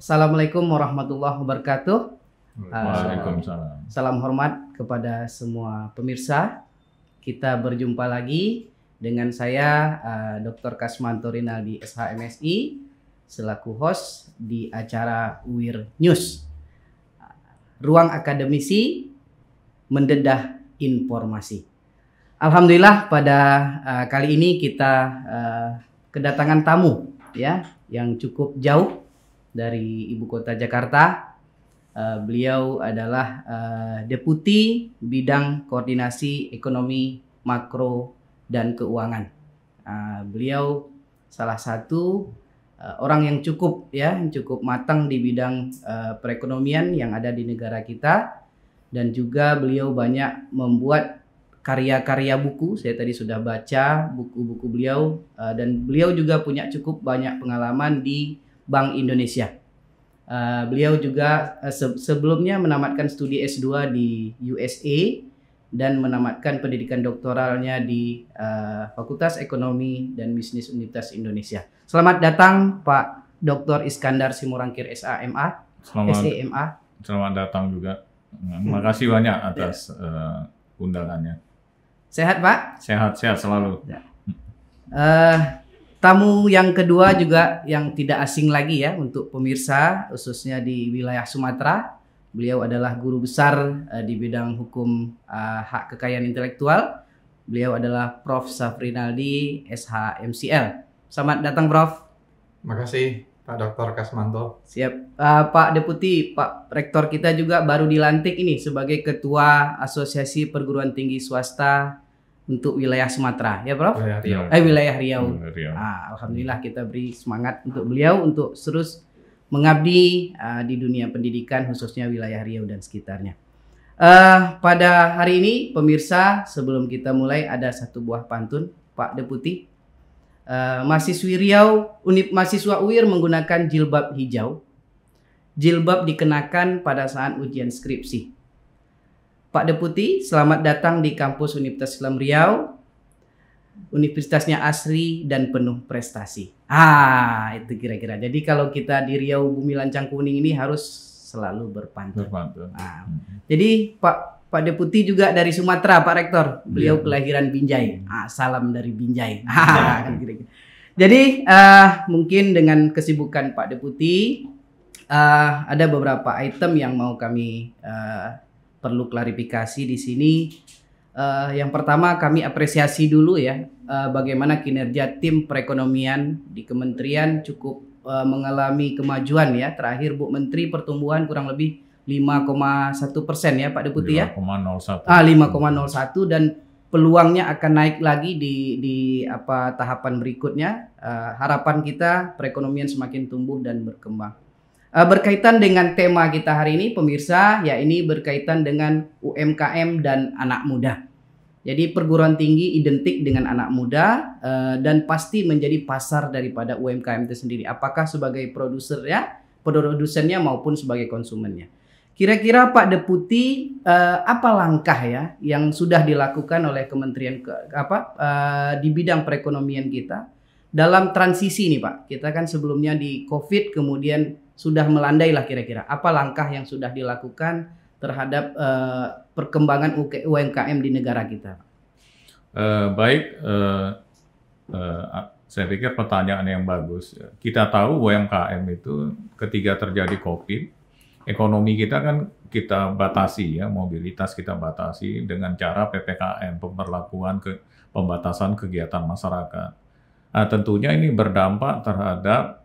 Assalamualaikum warahmatullahi wabarakatuh. Waalaikumsalam. Salam hormat kepada semua pemirsa. Kita berjumpa lagi dengan saya Dr. Kasmanto Rinaldi SHMSI selaku host di acara UIR News. Ruang akademisi mendedah informasi. Alhamdulillah pada kali ini kita kedatangan tamu ya yang cukup jauh dari ibu kota Jakarta. Beliau adalah Deputi Bidang Koordinasi Ekonomi Makro dan Keuangan. Beliau salah satu orang yang cukup matang di bidang perekonomian yang ada di negara kita, dan juga beliau banyak membuat karya-karya buku. Saya tadi sudah baca buku-buku beliau, dan beliau juga punya cukup banyak pengalaman di Bank Indonesia. Beliau juga sebelumnya menamatkan studi S2 di USA dan menamatkan pendidikan doktoralnya di Fakultas Ekonomi dan Bisnis Universitas Indonesia. Selamat datang Pak Dr. Iskandar Simorangkir SAMA. Selamat datang juga. Terima kasih banyak atas undangannya. Sehat Pak? Sehat selalu. Ya. Tamu yang kedua juga yang tidak asing lagi ya untuk pemirsa, khususnya di wilayah Sumatera. Beliau adalah guru besar di bidang hukum hak kekayaan intelektual. Beliau adalah Prof. Safrinaldi SHMCL. Selamat datang Prof. Terima kasih Pak Dr. Kasmanto. Siap. Pak Deputi, Pak Rektor kita juga baru dilantik ini sebagai Ketua Asosiasi Perguruan Tinggi Swasta untuk wilayah Sumatera, ya Prof? Wilayah Riau. Alhamdulillah kita beri semangat untuk beliau untuk terus mengabdi di dunia pendidikan, khususnya wilayah Riau dan sekitarnya. Pada hari ini, pemirsa, sebelum kita mulai ada satu buah pantun, Pak Deputi. Mahasiswi Riau, mahasiswa UIR menggunakan jilbab hijau. Jilbab dikenakan pada saat ujian skripsi. Pak Deputi, selamat datang di kampus Universitas Islam Riau. Universitasnya asri dan penuh prestasi. Itu kira-kira. Jadi kalau kita di Riau Bumi Lancang Kuning ini harus selalu berpantun. Jadi Pak Deputi juga dari Sumatera, Pak Rektor. Beliau kelahiran Binjai. Salam dari Binjai. Jadi mungkin dengan kesibukan Pak Deputi, ada beberapa item yang mau kami perlu klarifikasi di sini. Yang pertama kami apresiasi dulu ya bagaimana kinerja tim perekonomian di kementerian cukup mengalami kemajuan ya. Terakhir Bu Menteri pertumbuhan kurang lebih 5,1% ya Pak Deputi ya. 5,01 dan peluangnya akan naik lagi di tahapan berikutnya. Harapan kita perekonomian semakin tumbuh dan berkembang. Berkaitan dengan tema kita hari ini pemirsa, ya ini berkaitan dengan UMKM dan anak muda. Jadi perguruan tinggi identik dengan anak muda dan pasti menjadi pasar daripada UMKM itu sendiri. Apakah sebagai produsennya maupun sebagai konsumennya. Kira-kira Pak Deputi apa langkah ya yang sudah dilakukan oleh Kementerian di bidang perekonomian kita dalam transisi ini Pak? Kita kan sebelumnya di COVID kemudian sudah melandai lah kira-kira. Apa langkah yang sudah dilakukan terhadap perkembangan UMKM di negara kita? Saya pikir pertanyaan yang bagus. Kita tahu UMKM itu ketika terjadi COVID, ekonomi kita kan kita batasi ya, mobilitas kita batasi dengan cara PPKM, pemberlakuan pembatasan kegiatan masyarakat. Tentunya ini berdampak terhadap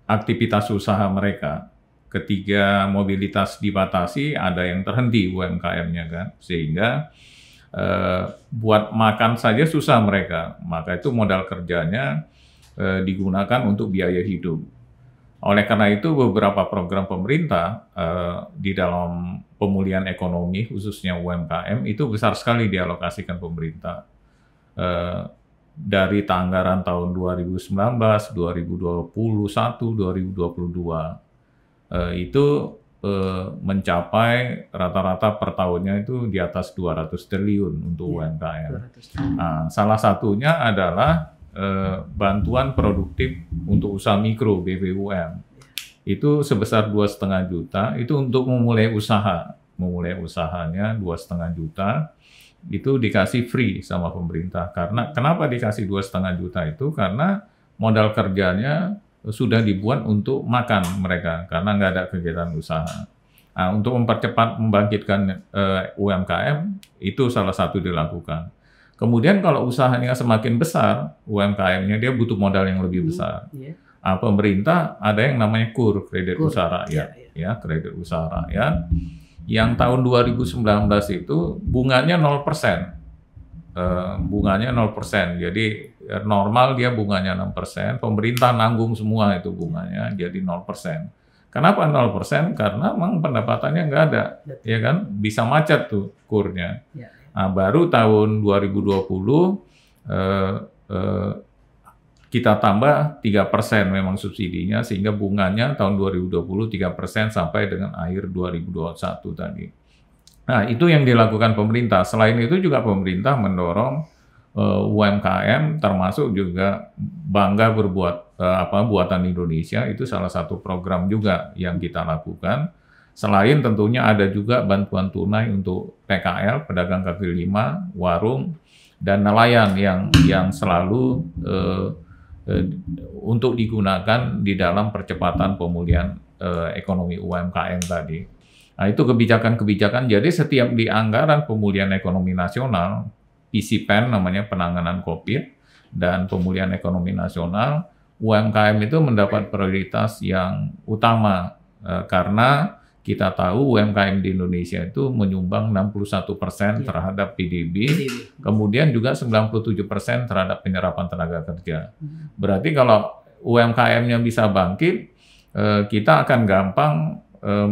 aktivitas usaha mereka. Ketika mobilitas dibatasi, ada yang terhenti UMKM-nya kan, sehingga buat makan saja susah mereka. Maka itu modal kerjanya digunakan untuk biaya hidup. Oleh karena itu beberapa program pemerintah di dalam pemulihan ekonomi khususnya UMKM itu besar sekali dialokasikan pemerintah. Dari anggaran tahun 2019, 2021, 2022 itu mencapai rata-rata per tahunnya itu di atas 200 triliun untuk UMKM. Nah, salah satunya adalah bantuan produktif untuk usaha mikro BBUM. itu sebesar 2,5 juta, itu untuk memulai usaha. Memulai usahanya 2,5 juta, itu dikasih free sama pemerintah. Karena kenapa dikasih 2,5 juta itu? Karena modal kerjanya sudah dibuat untuk makan mereka, karena nggak ada kegiatan usaha. Nah, untuk mempercepat membangkitkan UMKM, itu salah satu dilakukan. Kemudian kalau usahanya semakin besar, UMKM-nya dia butuh modal yang lebih besar. Nah, pemerintah ada yang namanya KUR, kredit usaha rakyat, ya kredit usaha rakyat. Yang tahun 2019 itu bunganya 0%. Bunganya 0%. Jadi normal dia bunganya 6%, pemerintah nanggung semua itu bunganya jadi 0%. Kenapa 0%? Karena memang pendapatannya nggak ada, ya kan? Bisa macet tuh kurnya. Nah, baru tahun 2020 kita tambah 3% memang subsidinya, sehingga bunganya tahun 2020 3% sampai dengan akhir 2021 tadi. Nah, itu yang dilakukan pemerintah. Selain itu juga pemerintah mendorong UMKM, termasuk juga bangga berbuat buatan Indonesia, itu salah satu program juga yang kita lakukan. Selain tentunya ada juga bantuan tunai untuk PKL, pedagang kaki lima, warung, dan nelayan yang selalu untuk digunakan di dalam percepatan pemulihan ekonomi UMKM tadi. Nah, itu kebijakan-kebijakan. Jadi setiap di anggaran pemulihan ekonomi nasional, PCPEN namanya, penanganan COVID dan pemulihan ekonomi nasional, UMKM itu mendapat prioritas yang utama karena kita tahu UMKM di Indonesia itu menyumbang 61% terhadap PDB, kemudian juga 97% terhadap penyerapan tenaga kerja. Berarti kalau UMKM-nya bisa bangkit, kita akan gampang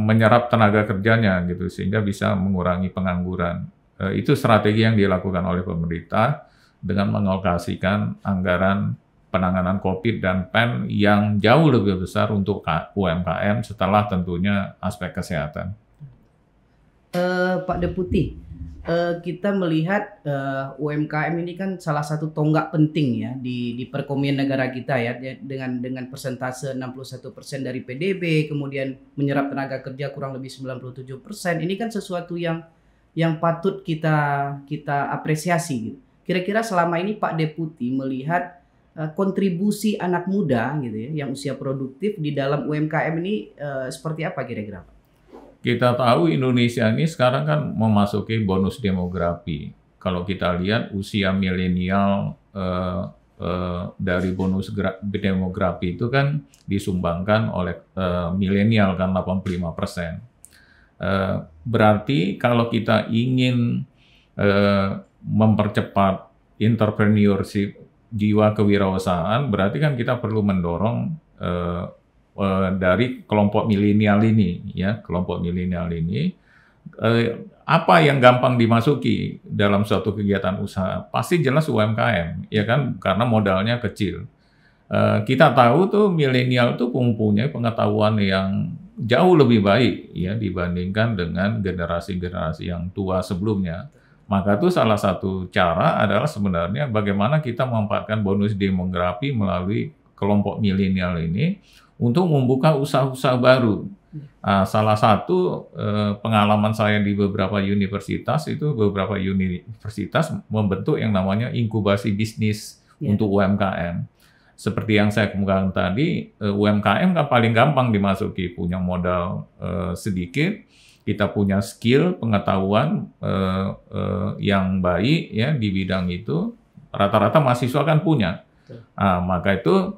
menyerap tenaga kerjanya gitu, sehingga bisa mengurangi pengangguran. Itu strategi yang dilakukan oleh pemerintah dengan mengalokasikan anggaran penanganan COVID dan PEN yang jauh lebih besar untuk UMKM setelah tentunya aspek kesehatan. Pak Deputi, kita melihat UMKM ini kan salah satu tonggak penting ya di perekonomian negara kita ya, dengan persentase 61% dari PDB, kemudian menyerap tenaga kerja kurang lebih 97%. Ini kan sesuatu yang patut kita apresiasi gitu. Kira-kira selama ini Pak Deputi melihat kontribusi anak muda gitu ya, yang usia produktif di dalam UMKM ini seperti apa kira-kira Pak? Kita tahu Indonesia ini sekarang kan memasuki bonus demografi. Kalau kita lihat usia milenial dari bonus demografi itu kan disumbangkan oleh milenial kan 85%. Berarti kalau kita ingin mempercepat entrepreneurship, jiwa kewirausahaan, berarti kan kita perlu mendorong dari kelompok milenial ini, ya, kelompok milenial ini, apa yang gampang dimasuki dalam suatu kegiatan usaha? Pasti jelas UMKM, ya kan, karena modalnya kecil. Kita tahu tuh milenial tuh mempunyai pengetahuan yang jauh lebih baik, ya, dibandingkan dengan generasi-generasi yang tua sebelumnya. Maka itu salah satu cara adalah sebenarnya bagaimana kita memanfaatkan bonus demografi melalui kelompok milenial ini untuk membuka usaha-usaha baru. Salah satu pengalaman saya di beberapa universitas itu, beberapa universitas membentuk yang namanya inkubasi bisnis untuk UMKM. Seperti yang saya kemukakan tadi, UMKM kan paling gampang dimasuki, punya modal sedikit, kita punya skill, pengetahuan yang baik ya di bidang itu, rata-rata mahasiswa kan punya. Maka itu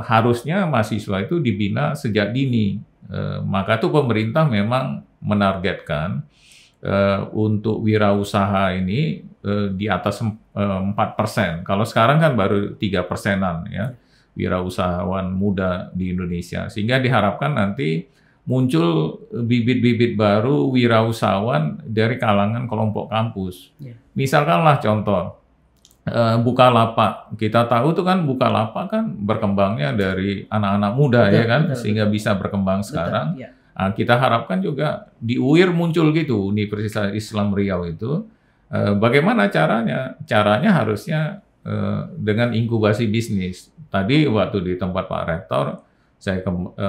harusnya mahasiswa itu dibina sejak dini. Maka itu pemerintah memang menargetkan untuk wirausaha ini di atas 4%. Kalau sekarang kan baru 3%-an ya wirausahawan muda di Indonesia. Sehingga diharapkan nanti muncul bibit-bibit baru wirausahawan dari kalangan kelompok kampus. Misalkanlah contoh, Bukalapak. Kita tahu tuh kan Bukalapak kan berkembangnya dari anak-anak muda, ya kan, sehingga bisa berkembang sekarang. Nah, kita harapkan juga di UIR muncul gitu, Universitas Islam Riau itu. Bagaimana caranya? Caranya harusnya dengan inkubasi bisnis. Tadi waktu di tempat Pak Rektor, saya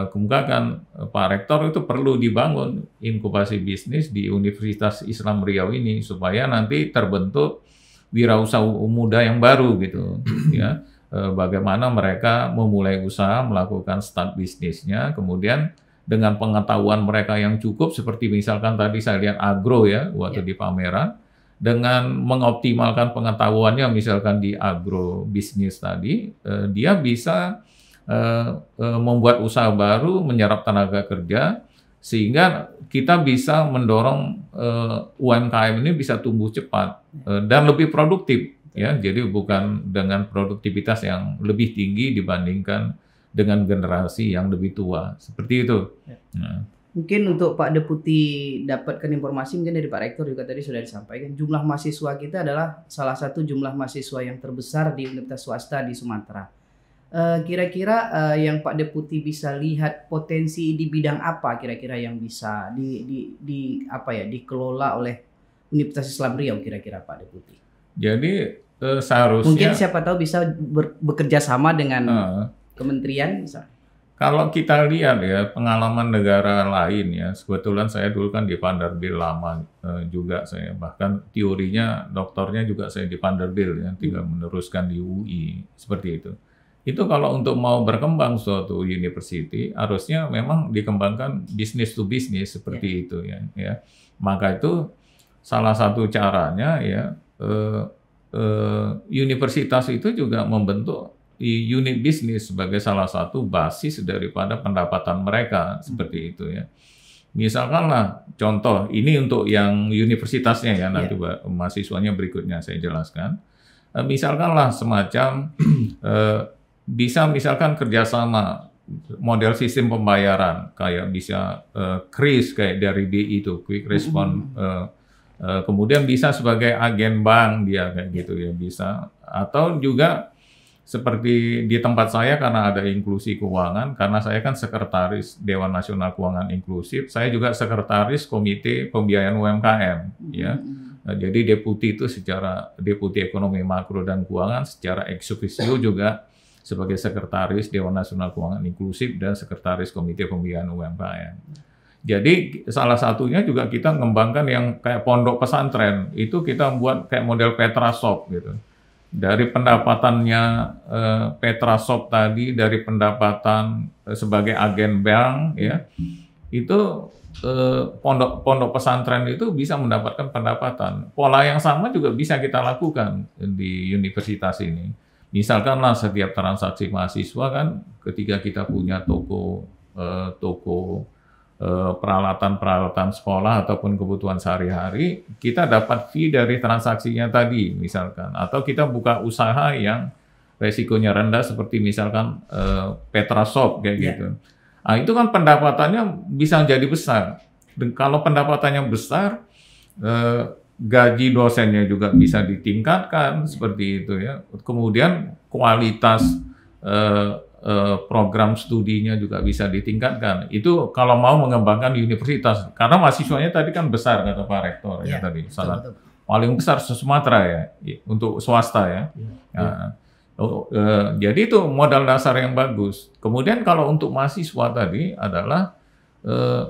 kemukakan, Pak Rektor, itu perlu dibangun inkubasi bisnis di Universitas Islam Riau ini supaya nanti terbentuk wirausaha muda yang baru gitu ya. Bagaimana mereka memulai usaha, melakukan start bisnisnya, kemudian dengan pengetahuan mereka yang cukup, seperti misalkan tadi saya lihat agro ya waktu di pameran, dengan mengoptimalkan pengetahuannya misalkan di agro bisnis tadi, dia bisa membuat usaha baru, menyerap tenaga kerja, sehingga kita bisa mendorong UMKM ini bisa tumbuh cepat dan lebih produktif ya. Jadi bukan dengan produktivitas yang lebih tinggi dibandingkan dengan generasi yang lebih tua, seperti itu. Nah. Mungkin untuk Pak Deputi dapatkan informasi mungkin dari Pak Rektor juga tadi sudah disampaikan, jumlah mahasiswa kita adalah salah satu jumlah mahasiswa yang terbesar di universitas swasta di Sumatera. Kira-kira yang Pak Deputi bisa lihat potensi di bidang apa kira-kira yang bisa dikelola oleh Universitas Islam Riau kira-kira Pak Deputi? Jadi seharusnya mungkin siapa tahu bisa bekerja sama dengan kementerian misalnya. Kalau kita lihat ya pengalaman negara lain ya, kebetulan saya dulu kan di Vanderbilt lama juga saya, bahkan teorinya doktornya juga saya di Vanderbilt ya, tinggal meneruskan di UI seperti itu. Itu kalau untuk mau berkembang suatu university harusnya memang dikembangkan business to business seperti itu ya. Maka itu salah satu caranya ya universitas itu juga membentuk unit bisnis sebagai salah satu basis daripada pendapatan mereka seperti itu ya. Misalkanlah contoh ini untuk yang universitasnya ya, nanti mahasiswanya berikutnya saya jelaskan. Misalkanlah semacam bisa misalkan kerjasama model sistem pembayaran kayak bisa KRIS kayak dari BI itu Quick Response, kemudian bisa sebagai agen bank dia kayak gitu ya bisa, atau juga seperti di tempat saya karena ada inklusi keuangan, karena saya kan sekretaris Dewan Nasional Keuangan Inklusif, saya juga sekretaris Komite Pembiayaan UMKM ya. Jadi deputi itu secara deputi ekonomi makro dan keuangan, secara ex officio juga sebagai sekretaris Dewan Nasional Keuangan Inklusif dan sekretaris Komite Pembiayaan UMKM. Jadi salah satunya juga kita mengembangkan yang kayak pondok pesantren, itu kita buat kayak model Petrashop gitu. Dari pendapatannya Petrashop tadi, dari pendapatan sebagai agen bank ya, itu pondok pesantren itu bisa mendapatkan pendapatan. Pola yang sama juga bisa kita lakukan di universitas ini. Misalkanlah setiap transaksi mahasiswa kan, ketika kita punya toko peralatan sekolah ataupun kebutuhan sehari-hari, kita dapat fee dari transaksinya tadi misalkan, atau kita buka usaha yang resikonya rendah seperti misalkan Petrashop kayak gitu. Nah, itu kan pendapatannya bisa jadi besar. Dan kalau pendapatannya besar, gaji dosennya juga bisa ditingkatkan seperti itu ya. Kemudian kualitas program studinya juga bisa ditingkatkan. Itu kalau mau mengembangkan universitas, karena mahasiswanya tadi kan besar kata Pak Rektor ya tadi, sangat paling besar se-Sumatera ya untuk swasta ya. Jadi itu modal dasar yang bagus. Kemudian kalau untuk mahasiswa tadi adalah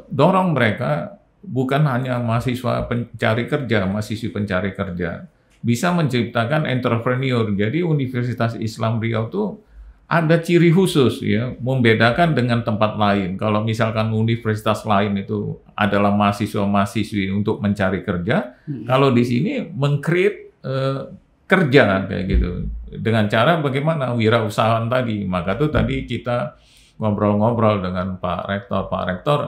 dorong mereka bukan hanya mahasiswa pencari kerja, mahasiswi pencari kerja, bisa menciptakan entrepreneur. Jadi Universitas Islam Riau tuh ada ciri khusus ya, membedakan dengan tempat lain. Kalau misalkan universitas lain itu adalah mahasiswa-mahasiswi untuk mencari kerja, kalau di sini meng-create kerja kayak gitu. Dengan cara bagaimana wirausahaan tadi. Maka tuh tadi kita ngobrol-ngobrol dengan Pak Rektor. Pak Rektor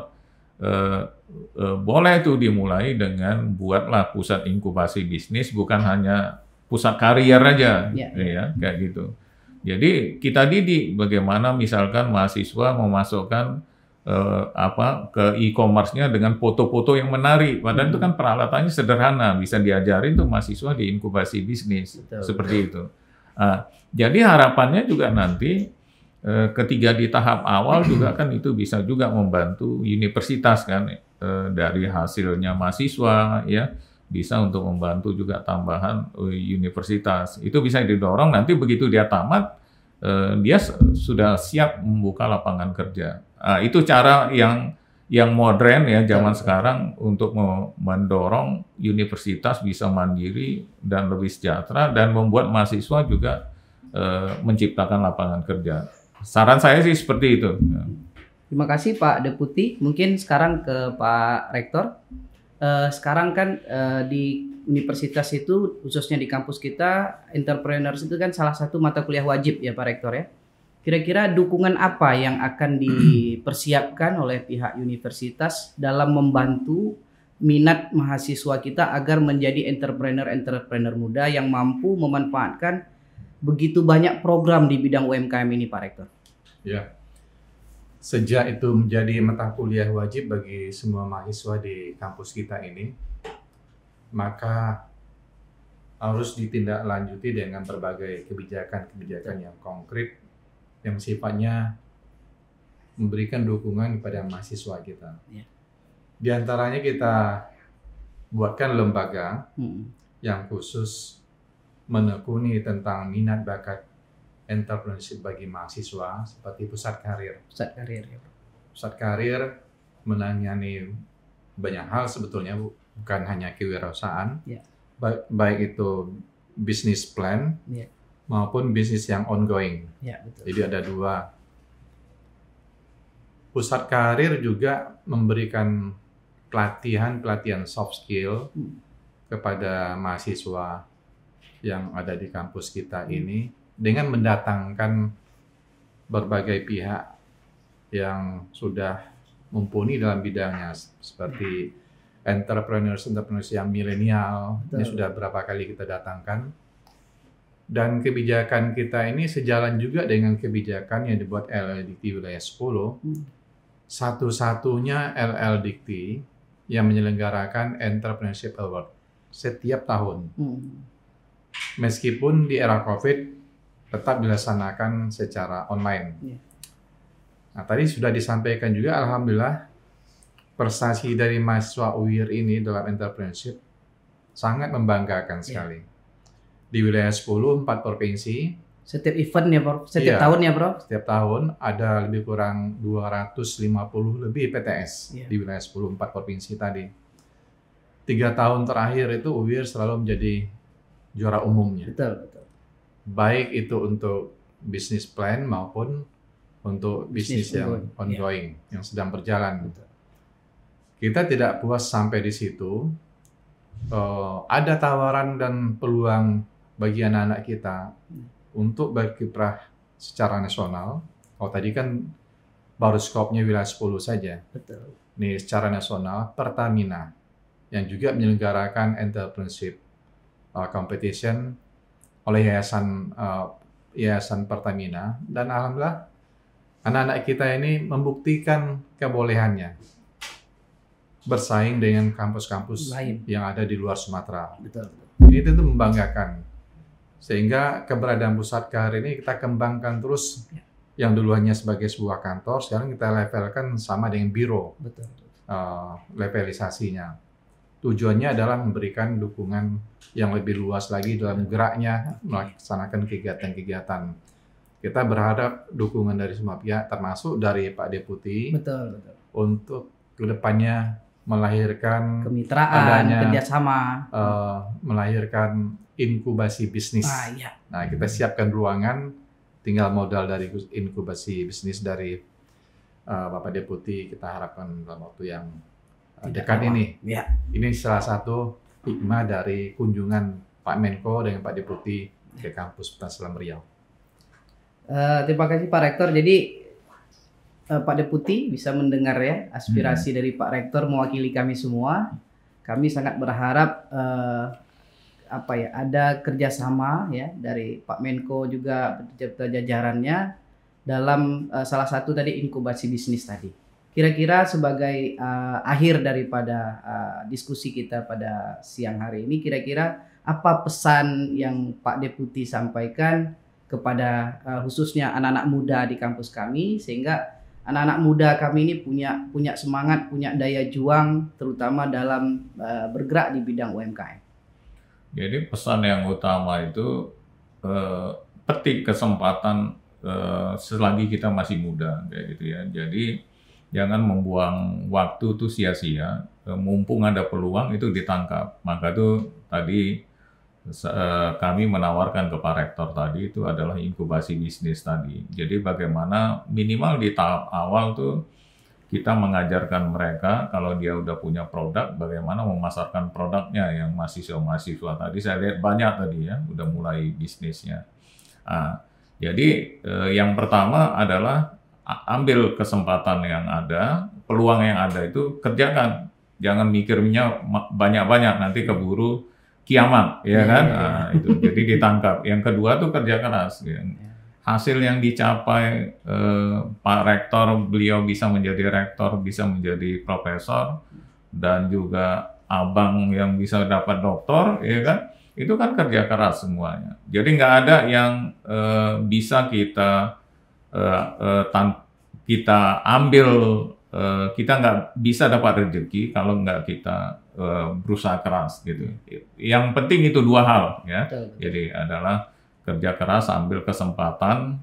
boleh tuh dimulai dengan buatlah pusat inkubasi bisnis, bukan hanya pusat karier aja, ya kayak gitu. Jadi kita didik bagaimana misalkan mahasiswa memasukkan ke e-commerce-nya dengan foto-foto yang menarik. Padahal itu kan peralatannya sederhana, bisa diajarin tuh mahasiswa di inkubasi bisnis. Seperti itu. Jadi harapannya juga nanti ketika di tahap awal juga kan itu bisa juga membantu universitas kan dari hasilnya mahasiswa ya. Bisa untuk membantu juga tambahan universitas. Itu bisa didorong nanti begitu dia tamat, dia sudah siap membuka lapangan kerja. Itu cara yang modern ya zaman sekarang untuk mendorong universitas bisa mandiri dan lebih sejahtera dan membuat mahasiswa juga menciptakan lapangan kerja. Saran saya sih seperti itu. Terima kasih Pak Deputi. Mungkin sekarang ke Pak Rektor. Sekarang kan di universitas itu, khususnya di kampus kita, entrepreneurs itu kan salah satu mata kuliah wajib ya Pak Rektor ya. Kira-kira dukungan apa yang akan dipersiapkan oleh pihak universitas dalam membantu minat mahasiswa kita agar menjadi entrepreneur muda yang mampu memanfaatkan begitu banyak program di bidang UMKM ini Pak Rektor? Ya, sejak itu menjadi mata kuliah wajib bagi semua mahasiswa di kampus kita ini, maka harus ditindaklanjuti dengan berbagai kebijakan-kebijakan yang konkret yang sifatnya memberikan dukungan kepada mahasiswa kita. Ya. Di antaranya kita buatkan lembaga yang khusus menekuni tentang minat bakat entrepreneurship bagi mahasiswa seperti Pusat Karir. Pusat Karir ya. Pusat Karir menangani banyak hal sebetulnya, bukan hanya kewirausahaan, Ya. baik itu bisnis plan Ya. maupun bisnis yang ongoing. Ya, betul. Jadi ada dua. Pusat Karir juga memberikan pelatihan soft skill kepada mahasiswa yang ada di kampus kita ini dengan mendatangkan berbagai pihak yang sudah mumpuni dalam bidangnya seperti entrepreneurs yang milenial. Ini sudah berapa kali kita datangkan. Dan kebijakan kita ini sejalan juga dengan kebijakan yang dibuat LLDikti Wilayah 10. Satu-satunya LLDikti yang menyelenggarakan Entrepreneurship Award setiap tahun. Meskipun di era COVID tetap dilaksanakan secara online. Nah, tadi sudah disampaikan juga, alhamdulillah, prestasi dari mahasiswa UIR ini dalam entrepreneurship sangat membanggakan sekali. Di wilayah 10, 4 provinsi. Setiap event ya Bro? Setiap tahun ya Bro? Setiap tahun ada lebih kurang 250 lebih PTS di wilayah 10, 4 provinsi tadi. 3 tahun terakhir itu UIR selalu menjadi juara umumnya. Betul. Baik itu untuk bisnis plan maupun untuk bisnis yang ongoing, yang sedang berjalan. Kita tidak puas sampai di situ. Ada tawaran dan peluang bagi anak-anak kita untuk berkiprah secara nasional. Tadi kan baru skopnya wilayah 10 saja. Betul. Nih secara nasional, Pertamina yang juga menyelenggarakan entrepreneurship competition oleh Yayasan Pertamina, dan alhamdulillah anak-anak kita ini membuktikan kebolehannya bersaing dengan kampus-kampus yang ada di luar Sumatera. Betul. Ini tentu membanggakan. Sehingga keberadaan Pusat Karir ini kita kembangkan terus. Yang dulu hanya sebagai sebuah kantor, sekarang kita levelkan sama dengan biro. Betul. Levelisasinya. Tujuannya adalah memberikan dukungan yang lebih luas lagi dalam geraknya melaksanakan kegiatan-kegiatan. Kita berharap dukungan dari semua pihak, termasuk dari Pak Deputi, untuk kedepannya melahirkan kemitraan, kerjasama, melahirkan inkubasi bisnis. Nah, kita siapkan ruangan, tinggal modal dari inkubasi bisnis dari Bapak Deputi. Kita harapkan dalam waktu yang dekat ini. Ini salah satu hikmah dari kunjungan Pak Menko dengan Pak Deputi ke kampus Selam Riau. Terima kasih Pak Rektor. Jadi Pak Deputi bisa mendengar ya aspirasi dari Pak Rektor mewakili kami semua. Kami sangat berharap ada kerjasama ya dari Pak Menko juga jajarannya dalam salah satu tadi inkubasi bisnis tadi. Kira-kira sebagai akhir daripada diskusi kita pada siang hari ini, kira-kira apa pesan yang Pak Deputi sampaikan kepada khususnya anak-anak muda di kampus kami, sehingga anak-anak muda kami ini punya semangat, punya daya juang, terutama dalam bergerak di bidang UMKM. Jadi pesan yang utama itu petik kesempatan selagi kita masih muda kayak gitu ya. Jadi jangan membuang waktu tuh sia-sia. Mumpung ada peluang itu ditangkap. Maka tuh tadi kami menawarkan ke Pak Rektor tadi itu adalah inkubasi bisnis tadi. Jadi bagaimana minimal di tahap awal tuh kita mengajarkan mereka kalau dia udah punya produk, bagaimana memasarkan produknya yang mahasiswa-mahasiswa tadi. Saya lihat banyak tadi ya, udah mulai bisnisnya. Nah, jadi yang pertama adalah ambil kesempatan yang ada, peluang yang ada itu kerjakan. Jangan mikirnya banyak-banyak, nanti keburu kiamat, ya kan? Nah, itu. Jadi ditangkap. Yang kedua tuh kerja keras. Ya. Hasil yang dicapai Pak Rektor, beliau bisa menjadi rektor, bisa menjadi profesor, dan juga abang yang bisa dapat doktor, ya kan? Itu kan kerja keras semuanya. Jadi nggak ada yang bisa kita ambil, kita nggak bisa dapat rezeki kalau nggak kita berusaha keras gitu. Yang penting itu dua hal ya. Jadi adalah kerja keras, ambil kesempatan,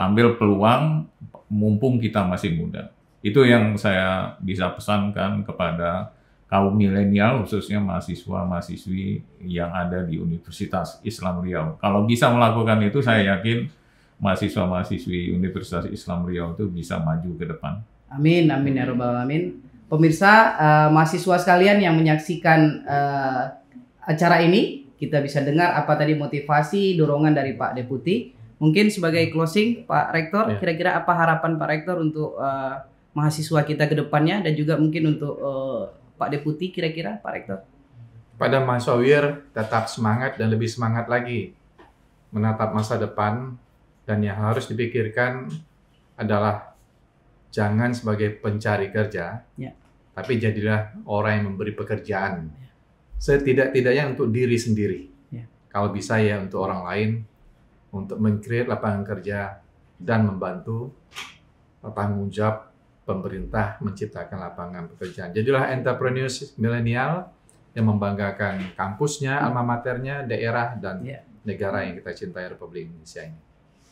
ambil peluang, mumpung kita masih muda. Itu yang saya bisa pesankan kepada kaum milenial, khususnya mahasiswa-mahasiswi yang ada di Universitas Islam Riau. Kalau bisa melakukan itu, saya yakin mahasiswa-mahasiswi Universitas Islam Riau itu bisa maju ke depan. Amin, amin ya rabbal alamin. Pemirsa, mahasiswa sekalian yang menyaksikan acara ini, kita bisa dengar apa tadi motivasi, dorongan dari Pak Deputi. Mungkin sebagai closing, Pak Rektor, kira-kira apa harapan Pak Rektor untuk mahasiswa kita ke depannya, dan juga mungkin untuk Pak Deputi, kira-kira Pak Rektor? Pada mahasiswa UIR, tetap semangat dan lebih semangat lagi menatap masa depan, dan yang harus dipikirkan adalah jangan sebagai pencari kerja, tapi jadilah orang yang memberi pekerjaan. Setidak-tidaknya untuk diri sendiri. Kalau bisa ya untuk orang lain, untuk meng-create lapangan kerja dan membantu tanggung jawab pemerintah menciptakan lapangan pekerjaan. Jadilah entrepreneurs milenial yang membanggakan kampusnya, alma maternya, daerah, dan negara yang kita cintai, Republik Indonesia ini.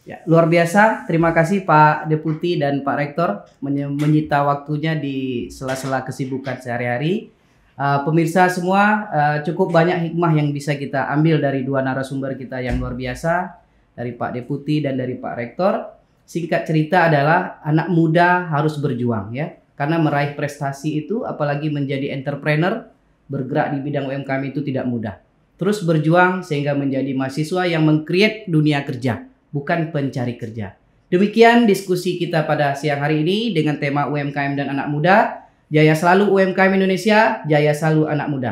Ya, luar biasa. Terima kasih Pak Deputi dan Pak Rektor menyita waktunya di sela-sela kesibukan sehari-hari. Pemirsa semua, cukup banyak hikmah yang bisa kita ambil dari dua narasumber kita yang luar biasa, dari Pak Deputi dan dari Pak Rektor. Singkat cerita adalah anak muda harus berjuang ya, karena meraih prestasi itu, apalagi menjadi entrepreneur, bergerak di bidang UMKM itu tidak mudah. Terus berjuang sehingga menjadi mahasiswa yang meng-create dunia kerja, bukan pencari kerja. Demikian diskusi kita pada siang hari ini dengan tema UMKM dan anak muda. Jaya selalu UMKM Indonesia, jaya selalu anak muda.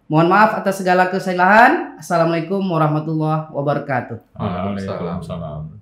Mohon maaf atas segala kesalahan. Assalamualaikum warahmatullahi wabarakatuh. Waalaikumsalam.